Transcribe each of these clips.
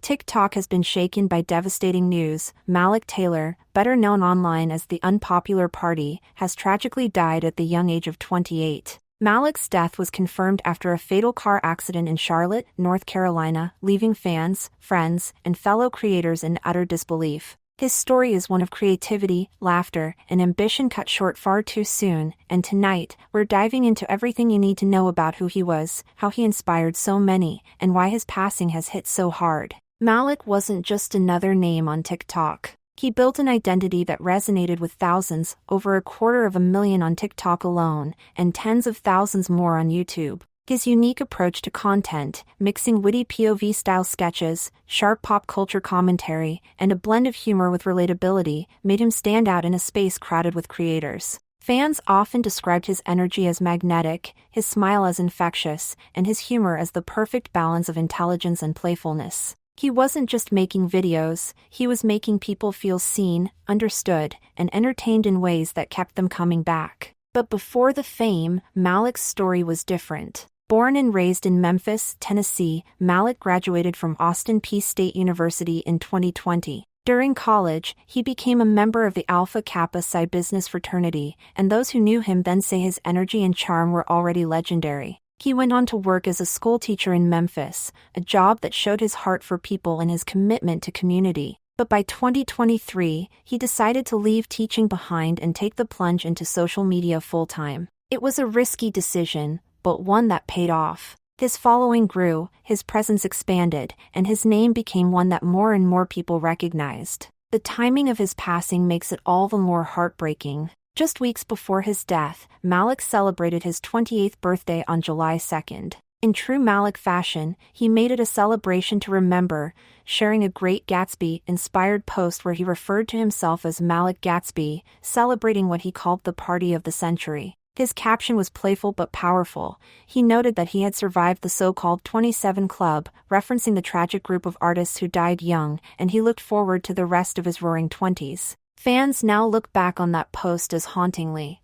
TikTok has been shaken by devastating news. Malik Taylor, better known online as the Unpopular Party, has tragically died at the young age of 28. Malik's death was confirmed after a fatal car accident in Charlotte, North Carolina, leaving fans, friends, and fellow creators in utter disbelief. His story is one of creativity, laughter, and ambition cut short far too soon, and tonight, we're diving into everything you need to know about who he was, how he inspired so many, and why his passing has hit so hard. Malik wasn't just another name on TikTok. He built an identity that resonated with thousands, over 250,000 on TikTok alone, and tens of thousands more on YouTube. His unique approach to content, mixing witty POV-style sketches, sharp pop culture commentary, and a blend of humor with relatability, made him stand out in a space crowded with creators. Fans often described his energy as magnetic, his smile as infectious, and his humor as the perfect balance of intelligence and playfulness. He wasn't just making videos, he was making people feel seen, understood, and entertained in ways that kept them coming back. But before the fame, Malik's story was different. Born and raised in Memphis, Tennessee, Malik graduated from Austin Peay State University in 2020. During college, he became a member of the Alpha Kappa Psi business fraternity, and those who knew him then say his energy and charm were already legendary. He went on to work as a schoolteacher in Memphis, a job that showed his heart for people and his commitment to community. But by 2023, he decided to leave teaching behind and take the plunge into social media full-time. It was a risky decision, but one that paid off. His following grew, his presence expanded, and his name became one that more and more people recognized. The timing of his passing makes it all the more heartbreaking. Just weeks before his death, Malik celebrated his 28th birthday on July 2nd. In true Malik fashion, he made it a celebration to remember, sharing a Great Gatsby-inspired post where he referred to himself as Malik Gatsby, celebrating what he called the party of the century. His caption was playful but powerful. He noted that he had survived the so-called 27 Club, referencing the tragic group of artists who died young, and he looked forward to the rest of his roaring 20s. Fans now look back on that post as hauntingly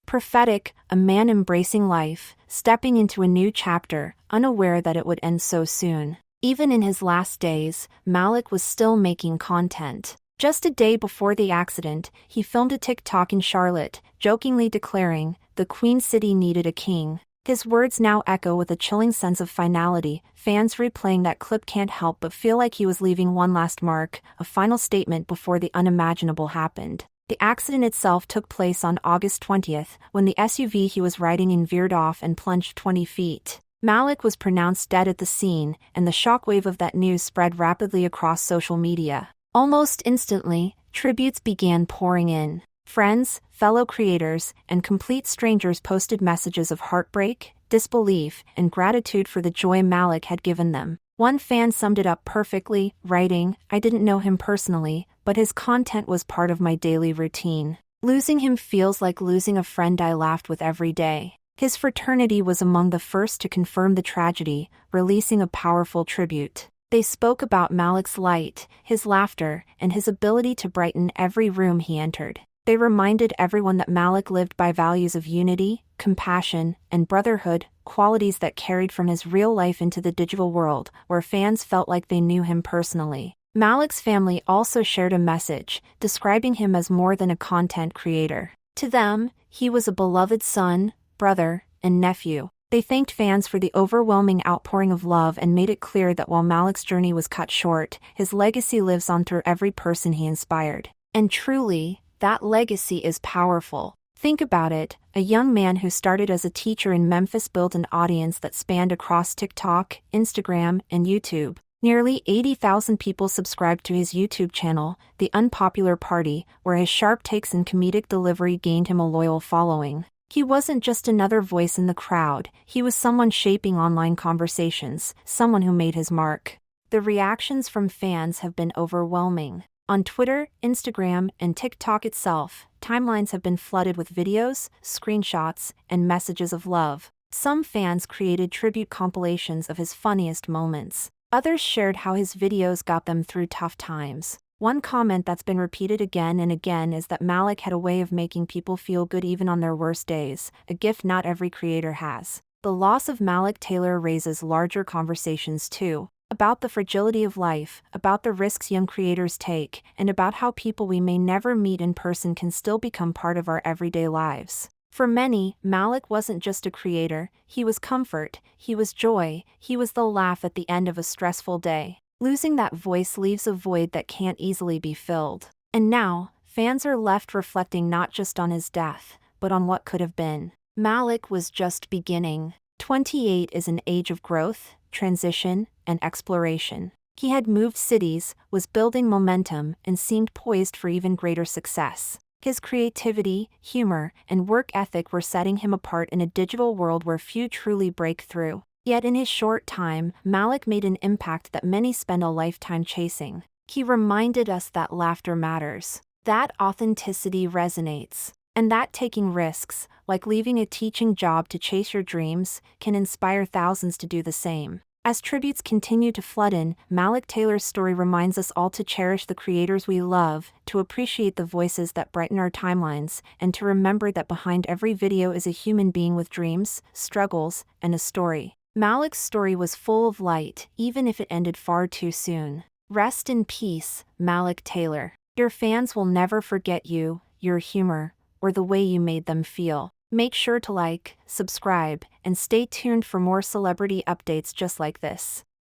prophetic, a man embracing life, stepping into a new chapter, unaware that it would end so soon. Even in his last days, Malik was still making content. Just a day before the accident, he filmed a TikTok in Charlotte, jokingly declaring, "The Queen City needed a king." His words now echo with a chilling sense of finality. Fans replaying that clip can't help but feel like he was leaving one last mark, a final statement before the unimaginable happened. The accident itself took place on August 20th, when the SUV he was riding in veered off and plunged 20 feet. Malik was pronounced dead at the scene, and the shockwave of that news spread rapidly across social media. Almost instantly, tributes began pouring in. Friends, fellow creators, and complete strangers posted messages of heartbreak, disbelief, and gratitude for the joy Malik had given them. One fan summed it up perfectly, writing, "I didn't know him personally, but his content was part of my daily routine. Losing him feels like losing a friend I laughed with every day." His fraternity was among the first to confirm the tragedy, releasing a powerful tribute. They spoke about Malik's light, his laughter, and his ability to brighten every room he entered. They reminded everyone that Malik lived by values of unity, compassion, and brotherhood, qualities that carried from his real life into the digital world, where fans felt like they knew him personally. Malik's family also shared a message, describing him as more than a content creator. To them, he was a beloved son, brother, and nephew. They thanked fans for the overwhelming outpouring of love and made it clear that while Malik's journey was cut short, his legacy lives on through every person he inspired. And truly, that legacy is powerful. Think about it, a young man who started as a teacher in Memphis built an audience that spanned across TikTok, Instagram, and YouTube. Nearly 80,000 people subscribed to his YouTube channel, The Unpopular Party, where his sharp takes and comedic delivery gained him a loyal following. He wasn't just another voice in the crowd, he was someone shaping online conversations, someone who made his mark. The reactions from fans have been overwhelming. On Twitter, Instagram, and TikTok itself, timelines have been flooded with videos, screenshots, and messages of love. Some fans created tribute compilations of his funniest moments. Others shared how his videos got them through tough times. One comment that's been repeated again and again is that Malik had a way of making people feel good even on their worst days, a gift not every creator has. The loss of Malik Taylor raises larger conversations too. About the fragility of life, about the risks young creators take, and about how people we may never meet in person can still become part of our everyday lives. For many, Malik wasn't just a creator, he was comfort, he was joy, he was the laugh at the end of a stressful day. Losing that voice leaves a void that can't easily be filled. And now, fans are left reflecting not just on his death, but on what could have been. Malik was just beginning. 28 is an age of growth, transition, and exploration. He had moved cities, was building momentum, and seemed poised for even greater success. His creativity, humor, and work ethic were setting him apart in a digital world where few truly break through. Yet in his short time, Malik made an impact that many spend a lifetime chasing. He reminded us that laughter matters, that authenticity resonates, and that taking risks, like leaving a teaching job to chase your dreams, can inspire thousands to do the same. As tributes continue to flood in, Malik Taylor's story reminds us all to cherish the creators we love, to appreciate the voices that brighten our timelines, and to remember that behind every video is a human being with dreams, struggles, and a story. Malik's story was full of light, even if it ended far too soon. Rest in peace, Malik Taylor. Your fans will never forget you, your humor, or the way you made them feel. Make sure to like, subscribe, and stay tuned for more celebrity updates just like this.